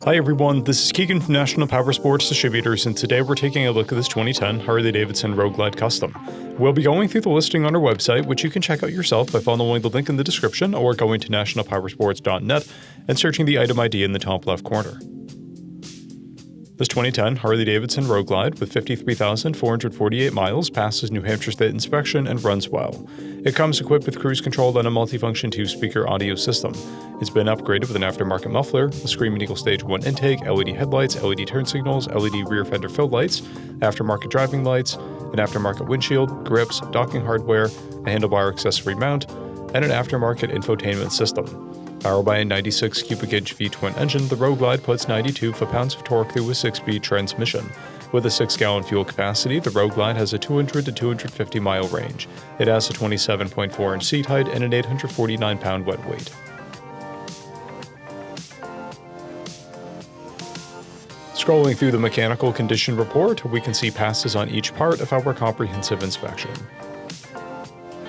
Hi everyone, this is Keegan from National Powersports Distributors, and today we're taking a look at this 2010 Harley Davidson Road Glide Custom. We'll be going through the listing on our website, which you can check out yourself by following the link in the description or going to nationalpowersports.net and searching the item ID in the top left corner. This 2010 Harley Davidson Road Glide with 53,448 miles passes New Hampshire State inspection and runs well. It comes equipped with cruise control and a multifunction 2-speaker audio system. It's been upgraded with an aftermarket muffler, a Screaming Eagle Stage 1 intake, LED headlights, LED turn signals, LED rear fender fill lights, aftermarket driving lights, an aftermarket windshield, grips, docking hardware, a handlebar accessory mount, and an aftermarket infotainment system. Powered by a 96 cubic inch V-twin engine, the Road Glide puts 92 foot-pounds of torque through a 6-speed transmission. With a 6-gallon fuel capacity, the Road Glide has a 200 to 250 mile range. It has a 27.4 inch seat height and an 849 pound wet weight. Scrolling through the mechanical condition report, we can see passes on each part of our comprehensive inspection.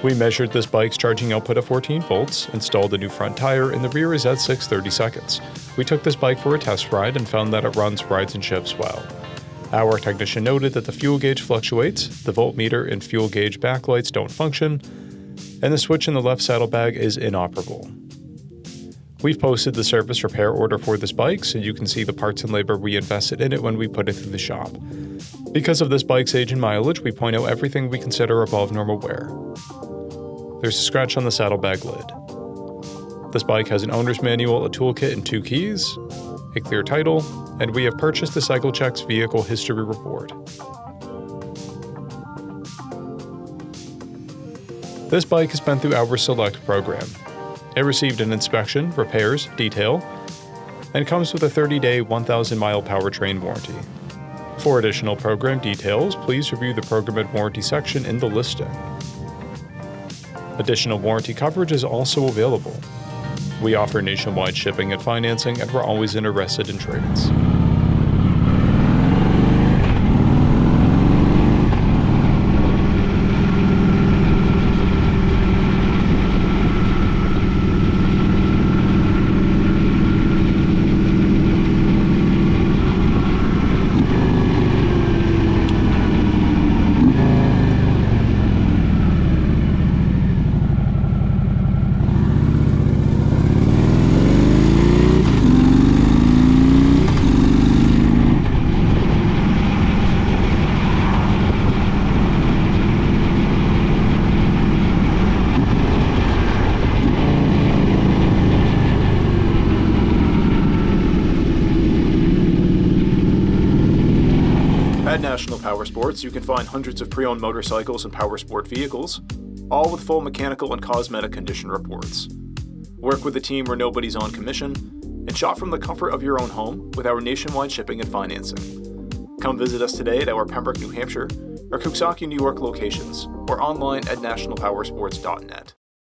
We measured this bike's charging output at 14 volts, installed a new front tire, and the rear is at 630 seconds. We took this bike for a test ride and found that it runs, rides, and shifts well. Our technician noted that the fuel gauge fluctuates, the voltmeter and fuel gauge backlights don't function, and the switch in the left saddlebag is inoperable. We've posted the service repair order for this bike so you can see the parts and labor we invested in it when we put it through the shop. Because of this bike's age and mileage, we point out everything we consider above normal wear. There's a scratch on the saddlebag lid. This bike has an owner's manual, a toolkit, and 2 keys, a clear title, and we have purchased the CycleCheck's vehicle history report. This bike has been through our Select program. It received an inspection, repairs, detail, and comes with a 30-day, 1,000-mile powertrain warranty. For additional program details, please review the program and warranty section in the listing. Additional warranty coverage is also available. We offer nationwide shipping and financing, and we're always interested in trades. At National Powersports, you can find hundreds of pre-owned motorcycles and powersport vehicles, all with full mechanical and cosmetic condition reports. Work with a team where nobody's on commission, and shop from the comfort of your own home with our nationwide shipping and financing. Come visit us today at our Pembroke, New Hampshire, or Coxsackie, New York locations, or online at nationalpowersports.net.